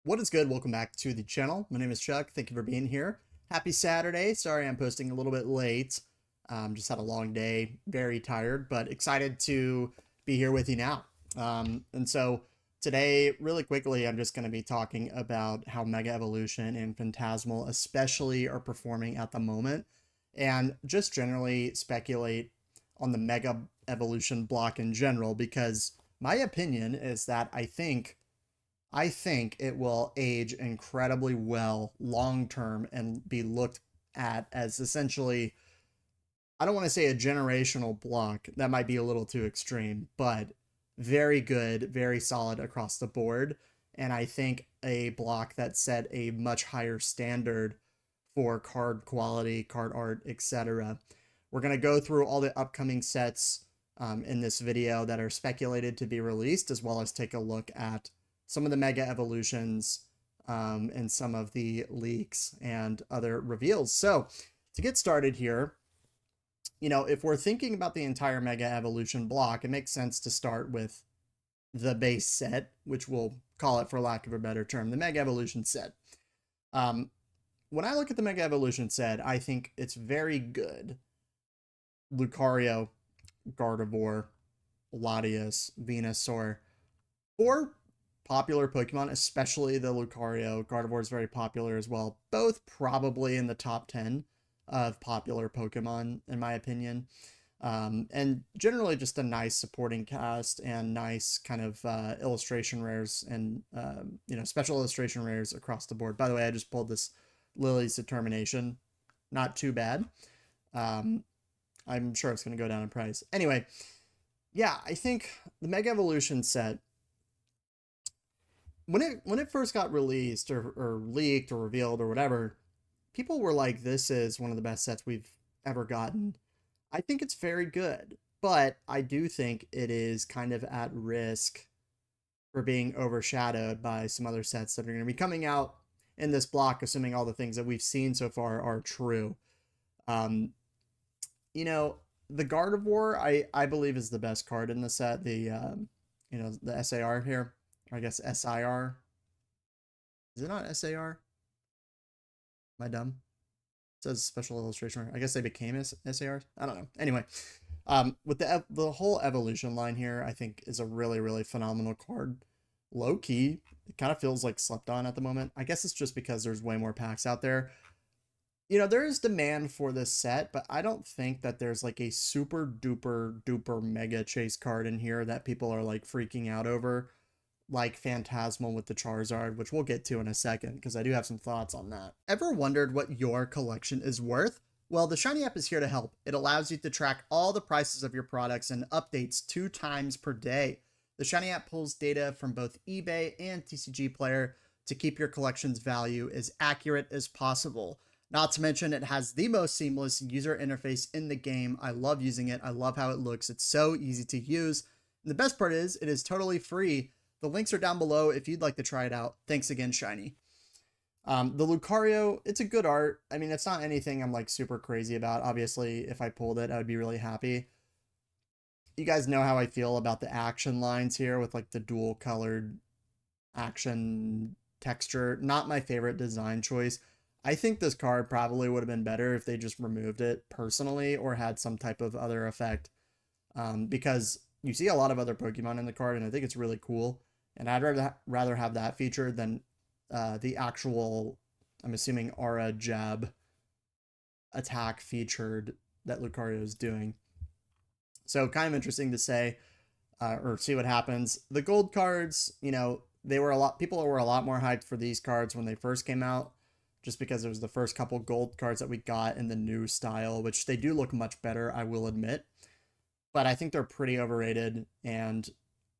What is good? Welcome back to the channel. My name is Chuck. Thank you for being here. Happy Saturday. Sorry I'm posting a little bit late. Just had a long day, very tired, but excited to be here with you now. And so today, really quickly, I'm just going to be talking about how Mega Evolution and Phantasmal especially are performing at the moment, and just generally speculate on the Mega Evolution block in general, because my opinion is that I think it will age incredibly well long term and be looked at as essentially, I don't want to say a generational block. That might be a little too extreme, but very good, very solid across the board. And I think a block that set a much higher standard for card quality, card art, etc. We're going to go through all the upcoming sets in this video that are speculated to be released, as well as take a look at some of the mega evolutions and some of the leaks and other reveals. So to get started here, if we're thinking about the entire mega evolution block, it makes sense to start with the base set, which we'll call it, for lack of a better term, the mega evolution set. When I look at the mega evolution set, I think it's very good. Lucario, Gardevoir, Latias, Venusaur, or popular Pokemon, especially the Lucario. Gardevoir is very popular as well. Both probably in the top 10 of popular Pokemon, in my opinion. And generally just a nice supporting cast and nice kind of illustration rares and, special illustration rares across the board. By the way, I just pulled this Lily's Determination. Not too bad. I'm sure it's going to go down in price. Anyway, yeah, I think the Mega Evolution set, when it first got released or leaked or revealed or whatever, people were like, "This is one of the best sets we've ever gotten." I think it's very good, but I do think it is kind of at risk for being overshadowed by some other sets that are going to be coming out in this block, assuming all the things that we've seen so far are true. Um, the Gardevoir, I believe, is the best card in the set. The SAR here, or I guess SIR. Is it not SAR? Am I dumb? It says special illustration. I guess they became SARs. I don't know. Anyway, with the whole evolution line here, I think is a really, really phenomenal card. Low key, it kind of feels like slept on at the moment. I guess it's just because there's way more packs out there. There is demand for this set, but I don't think that there's like a super duper duper mega chase card in here that people are like freaking out over, like Fantasmal with the Charizard, which we'll get to in a second because I do have some thoughts on that. Ever wondered what your collection is worth? Well, the Shiny app is here to help. It allows you to track all the prices of your products and updates 2 times per day. The Shiny app pulls data from both eBay and TCG Player to keep your collection's value as accurate as possible. Not to mention, it has the most seamless user interface in the game. I love using it. I love how it looks. It's so easy to use. And the best part is, it is totally free. The links are down below if you'd like to try it out. Thanks again, Shiny. The Lucario, it's a good art. I mean, it's not anything I'm like super crazy about. Obviously, if I pulled it, I would be really happy. You guys know how I feel about the action lines here with like the dual colored action texture. Not my favorite design choice. I think this card probably would have been better if they just removed it personally or had some type of other effect. Because you see a lot of other Pokemon in the card, and I think it's really cool. And I'd rather have that feature than the actual, I'm assuming, Aura Jab attack featured that Lucario is doing. So kind of interesting to say or see what happens. The gold cards, people were a lot more hyped for these cards when they first came out, just because it was the first couple gold cards that we got in the new style, which they do look much better, I will admit. But I think they're pretty overrated, and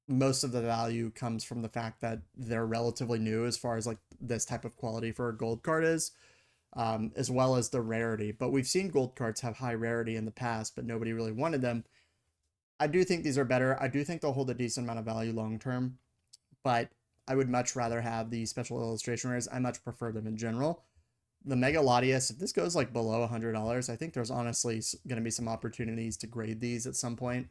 most of the value comes from the fact that they're relatively new as far as like this type of quality for a gold card is, as well as the rarity. But we've seen gold cards have high rarity in the past, but nobody really wanted them. I do think these are better. I do think they'll hold a decent amount of value long term, but I would much rather have the special illustration rares. I much prefer them in general. The Mega Latias, if this goes like below $100, I think there's honestly going to be some opportunities to grade these at some point.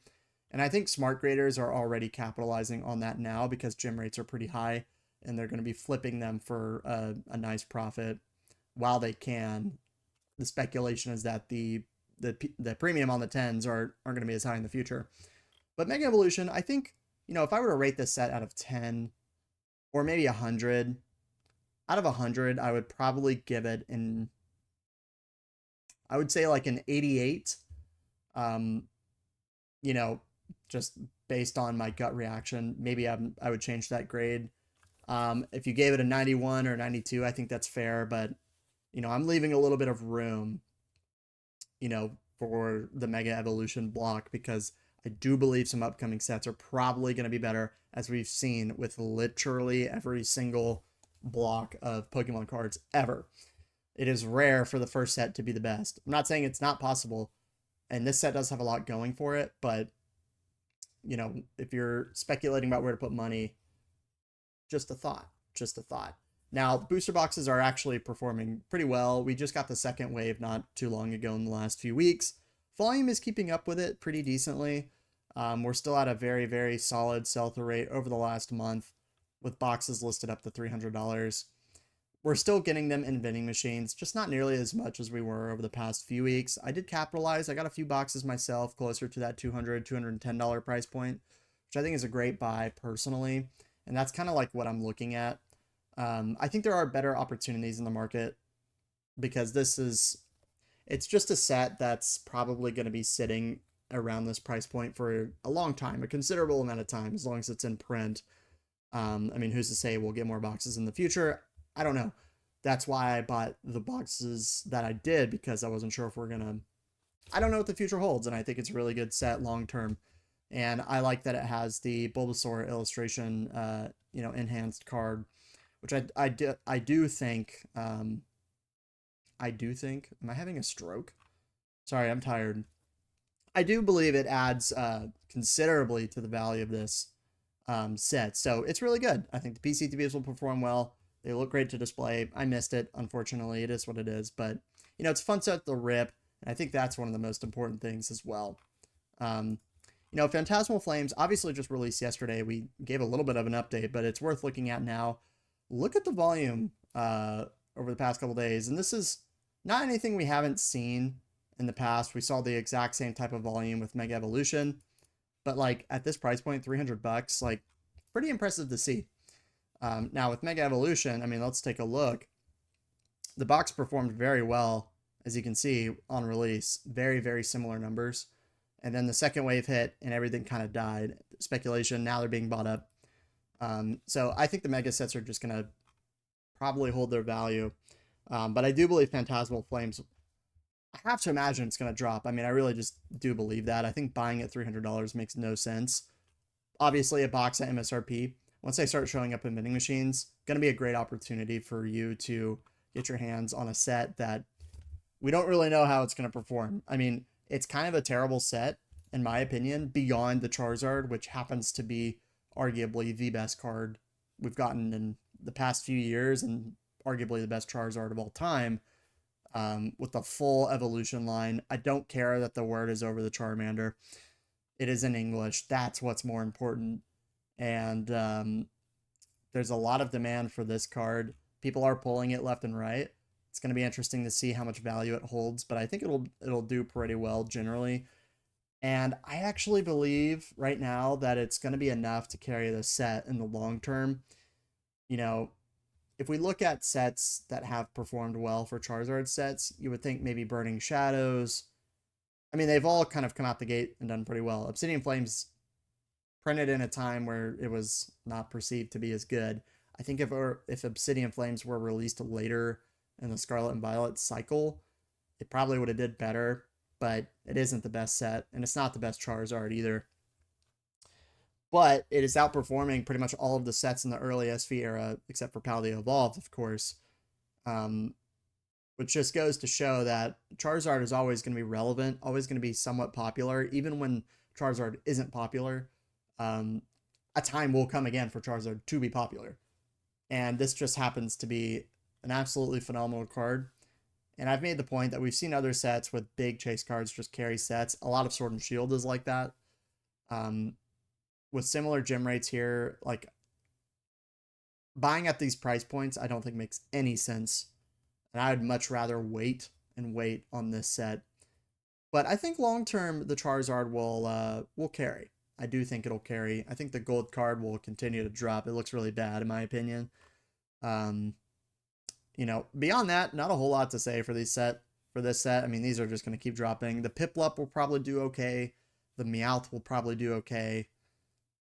And I think smart graders are already capitalizing on that now because gym rates are pretty high. and they're going to be flipping them for a nice profit while they can. The speculation is that the premium on the 10s aren't going to be as high in the future. But Mega Evolution, I think, if I were to rate this set out of 10 or maybe 100, out of 100, I would probably give it I would say like an 88. Um, you know, just based on my gut reaction, maybe I would change that grade. If you gave it a 91 or 92, I think that's fair, but I'm leaving a little bit of room, for the Mega Evolution block because I do believe some upcoming sets are probably going to be better, as we've seen with literally every single block of Pokemon cards ever. It is rare for the first set to be the best. I'm not saying it's not possible, and this set does have a lot going for it, but if you're speculating about where to put money, just a thought. Just a thought. Now, booster boxes are actually performing pretty well. We just got the second wave not too long ago in the last few weeks. Volume is keeping up with it pretty decently. We're still at a very, very solid sell-through rate over the last month with boxes listed up to $300. We're still getting them in vending machines, just not nearly as much as we were over the past few weeks. I did capitalize. I got a few boxes myself closer to that $200, $210 price point, which I think is a great buy personally. And that's kind of like what I'm looking at. I think there are better opportunities in the market because it's just a set that's probably going to be sitting around this price point for a long time, a considerable amount of time, as long as it's in print. I mean, who's to say we'll get more boxes in the future? I don't know. That's why I bought the boxes that I did, because I wasn't sure if I don't know what the future holds, and I think it's a really good set long term. And I like that it has the Bulbasaur illustration, enhanced card, which I do think, am I having a stroke? Sorry, I'm tired. I do believe it adds considerably to the value of this set. So it's really good. I think the PCTVs will perform well. They look great to display. I missed it, unfortunately. It is what it is. But, it's a fun set to rip. And I think that's one of the most important things as well. Phantasmal Flames obviously just released yesterday. We gave a little bit of an update, but it's worth looking at now. Look at the volume over the past couple days. And this is not anything we haven't seen in the past. We saw the exact same type of volume with Mega Evolution. But like at this price point, $300, like pretty impressive to see. Now with Mega Evolution, I mean, let's take a look. The box performed very well, as you can see on release. Very, very similar numbers. And then the second wave hit and everything kind of died. Speculation, now they're being bought up. So I think the mega sets are just going to probably hold their value. But I do believe Phantasmal Flames, I have to imagine it's going to drop. I mean, I really just do believe that. I think buying at $300 makes no sense. Obviously, a box at MSRP, once they start showing up in vending machines, going to be a great opportunity for you to get your hands on a set that we don't really know how it's going to perform. I mean, it's kind of a terrible set, in my opinion, beyond the Charizard, which happens to be arguably the best card we've gotten in the past few years and arguably the best Charizard of all time. With the full evolution line. I don't care that the word is over the Charmander. It is in English. That's what's more important. And there's a lot of demand for this card. People are pulling it left and right. It's going to be interesting to see how much value it holds, but I think it'll do pretty well generally. And I actually believe right now that it's going to be enough to carry this set in the long term. If we look at sets that have performed well for Charizard sets, you would think maybe Burning Shadows. I mean, they've all kind of come out the gate and done pretty well. Obsidian Flames printed in a time where it was not perceived to be as good. I think if Obsidian Flames were released later in the Scarlet and Violet cycle, it probably would have did better, but it isn't the best set, and it's not the best Charizard either. But it is outperforming pretty much all of the sets in the early SV era, except for Paldea Evolved, of course. Which just goes to show that Charizard is always going to be relevant, always going to be somewhat popular, even when Charizard isn't popular. A time will come again for Charizard to be popular. And this just happens to be an absolutely phenomenal card. And I've made the point that we've seen other sets with big chase cards just carry sets. A lot of Sword and Shield is like that. With similar gem rates here, like Buying at these price points, I don't think makes any sense. And I'd much rather wait and wait on this set. But I think long term the Charizard will carry. I do think it'll carry. I think the gold card will continue to drop. It looks really bad in my opinion. Um, beyond that, not a whole lot to say for this set. I mean, these are just going to keep dropping. The Piplup will probably do okay. The Meowth will probably do okay.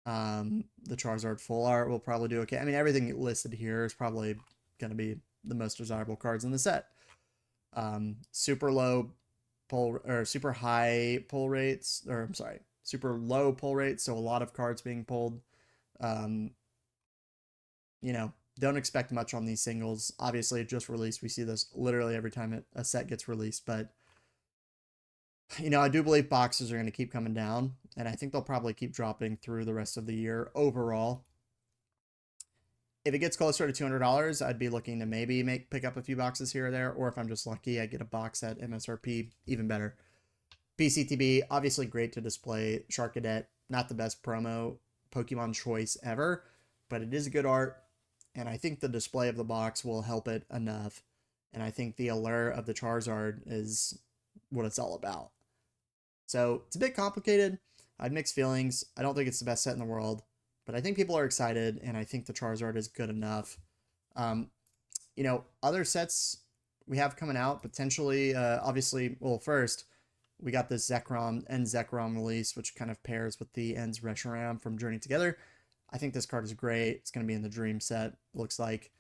The Charizard Full Art will probably do okay. I mean, everything listed here is probably going to be the most desirable cards in the set. Super low pull or super high pull rates, or I'm sorry, super low pull rates. So a lot of cards being pulled. Um, don't expect much on these singles. Obviously, it just released. We see this literally every time a set gets released, but I do believe boxes are going to keep coming down, and I think they'll probably keep dropping through the rest of the year overall. If it gets closer to $200, I'd be looking to maybe pick up a few boxes here or there, or if I'm just lucky, I get a box at MSRP, even better. PCTB, obviously great to display. Sharkadet, not the best promo Pokemon choice ever, but it is good art, and I think the display of the box will help it enough, and I think the allure of the Charizard is what it's all about. So it's a bit complicated. I have mixed feelings. I don't think it's the best set in the world, but I think people are excited, and I think the Charizard is good enough. Other sets we have coming out potentially, obviously, well, first, we got this Zekrom and Zekrom release, which kind of pairs with the Ends Reshiram from Journey Together. I think this card is great. It's going to be in the Dream set, looks like.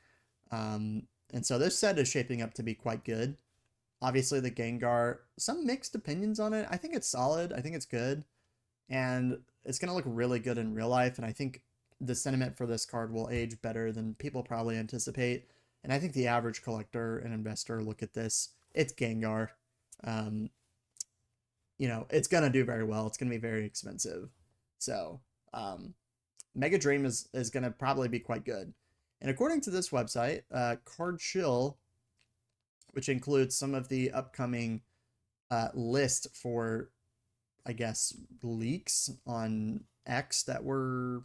And so this set is shaping up to be quite good. Obviously, the Gengar, some mixed opinions on it. I think it's solid. I think it's good. And it's going to look really good in real life. And I think the sentiment for this card will age better than people probably anticipate. And I think the average collector and investor look at this. It's Gengar. It's going to do very well. It's going to be very expensive. So, Mega Dream is going to probably be quite good. And according to this website, Card Chill, which includes some of the upcoming list for, I guess, leaks on X that were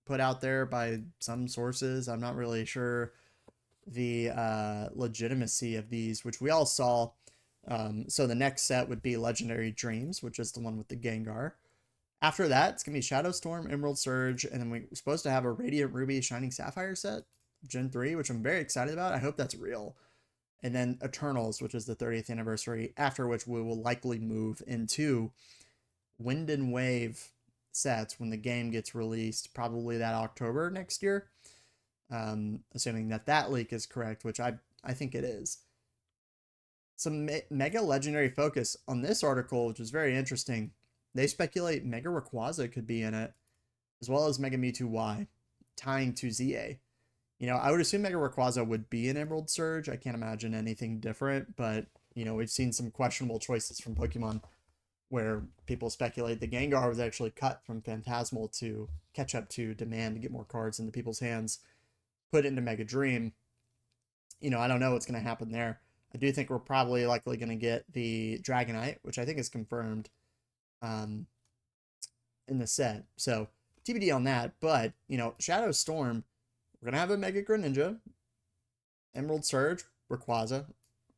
put out there by some sources. I'm not really sure the legitimacy of these, which we all saw. So the next set would be Legendary Dreams, which is the one with the Gengar. After that, it's going to be Shadow Storm, Emerald Surge, and then we're supposed to have a Radiant Ruby Shining Sapphire set, Gen 3, which I'm very excited about. I hope that's real. And then Eternals, which is the 30th anniversary, after which we will likely move into Wind and Wave sets when the game gets released, probably that October next year. Assuming that leak is correct, which I think it is. Some Mega Legendary focus on this article, which is very interesting. They speculate Mega Rayquaza could be in it, as well as Mega Mewtwo Y, tying to ZA. I would assume Mega Rayquaza would be an Emerald Surge. I can't imagine anything different, but, we've seen some questionable choices from Pokemon where people speculate the Gengar was actually cut from Fantasmal to catch up to demand to get more cards into people's hands, put into Mega Dream. I don't know what's going to happen there. I do think we're probably likely going to get the Dragonite, which I think is confirmed in the set. So TBD on that. But, Shadow Storm, we're going to have a Mega Greninja, Emerald Surge, Rayquaza,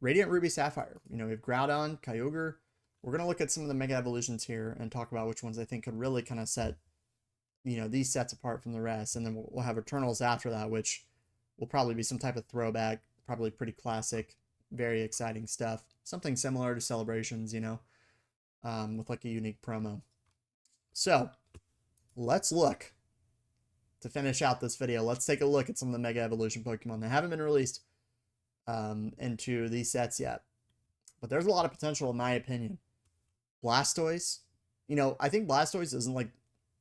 Radiant Ruby Sapphire. We have Groudon, Kyogre. We're going to look at some of the Mega Evolutions here and talk about which ones I think could really kind of set, these sets apart from the rest. And then we'll have Eternals after that, which will probably be some type of throwback, probably pretty classic, very exciting stuff. Something similar to Celebrations, with like a unique promo. So let's look to finish out this video. Let's take a look at some of the Mega Evolution Pokemon that haven't been released into these sets yet. But there's a lot of potential in my opinion. Blastoise, I think Blastoise isn't like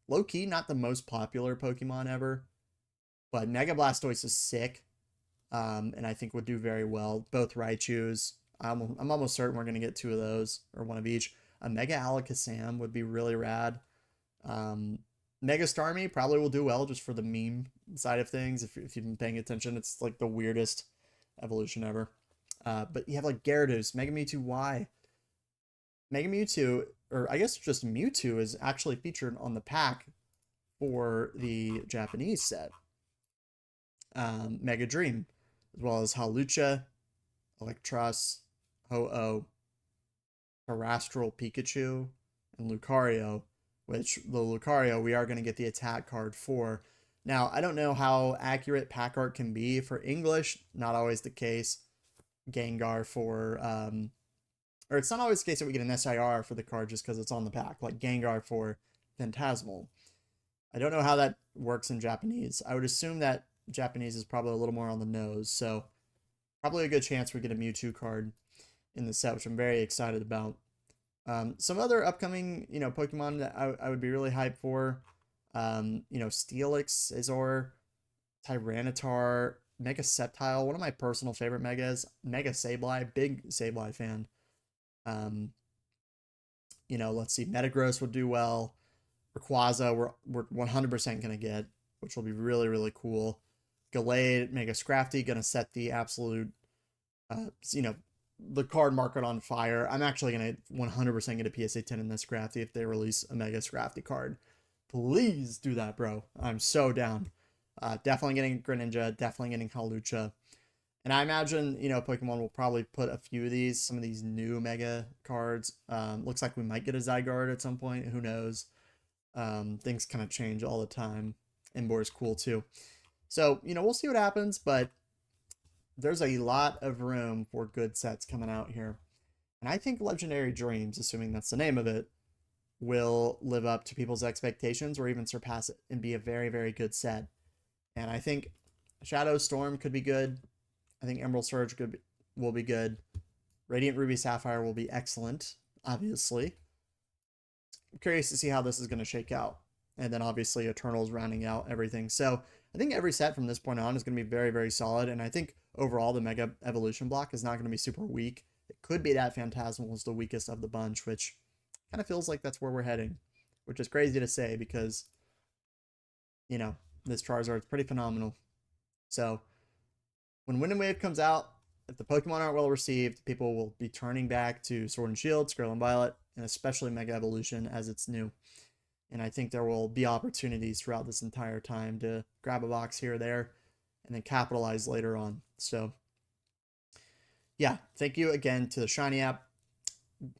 low-key not the most popular Pokemon ever, but Mega Blastoise is sick, and I think would do very well. Both Raichus, I'm almost certain we're going to get 2 of those, or 1 of each. A Mega Alakazam would be really rad. Mega Starmie probably will do well just for the meme side of things. If you've been paying attention, it's like the weirdest evolution ever. But you have like Gyarados, Mega Mewtwo Y. Mega Mewtwo, or I guess just Mewtwo, is actually featured on the pack for the Japanese set. Mega Dream, as well as Halucha, Electros, Ho-Oh, Terastral Pikachu, and Lucario, which the Lucario we are going to get the attack card for. Now, I don't know how accurate pack art can be for English, not always the case. Gengar for, or it's not always the case that we get an SIR for the card just because it's on the pack, like Gengar for Fantasmal. I don't know how that works in Japanese. I would assume that Japanese is probably a little more on the nose, so probably a good chance we get a Mewtwo card in the set, which I'm very excited about. Some other upcoming, Pokemon that I would be really hyped for, Steelix, Azor, Tyranitar, Mega Sceptile, one of my personal favorite Megas, Mega Sableye, big Sableye fan. Um, let's see, Metagross will do well. Rayquaza, we're 100% gonna get, which will be really really cool. Gallade, Mega Scrafty, gonna set the absolute, the card market on fire. I'm actually gonna 100% get a PSA 10 in this Scrafty if they release a Mega Scrafty card. Please do that, bro. I'm so down. Definitely getting Greninja, definitely getting Hawlucha. And I imagine, Pokemon will probably put a few of these, some of these new Mega cards. Looks like we might get a Zygarde at some point. Who knows? Things kind of change all the time. Emboar is cool too. So, we'll see what happens, but there's a lot of room for good sets coming out here. And I think Legendary Dreams, assuming that's the name of it, will live up to people's expectations or even surpass it and be a very, very good set. And I think Shadow Storm could be good. I think Emerald Surge will be good. Radiant Ruby Sapphire will be excellent, obviously. I'm curious to see how this is going to shake out. And then obviously Eternals rounding out everything. So I think every set from this point on is going to be very, very solid. And I think overall the Mega Evolution block is not going to be super weak. It could be that Phantasmal is the weakest of the bunch, which kind of feels like that's where we're heading. Which is crazy to say because, this Charizard is pretty phenomenal. So when Wind and Wave comes out, if the Pokemon aren't well received, people will be turning back to Sword and Shield, Scarlet and Violet, and especially Mega Evolution as it's new. And I think there will be opportunities throughout this entire time to grab a box here or there and then capitalize later on. So, yeah, thank you again to the Shiny app.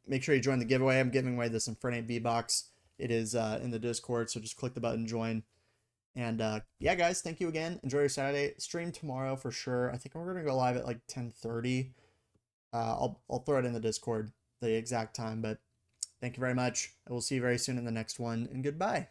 Make sure you join the giveaway. I'm giving away this Infernape V-Box. It is in the Discord, so just click the button, join. And yeah, guys, thank you again. Enjoy your Saturday. Stream tomorrow for sure. I think we're going to go live at like 10:30. I'll throw it in the Discord, the exact time, but thank you very much. I will see you very soon in the next one, and goodbye.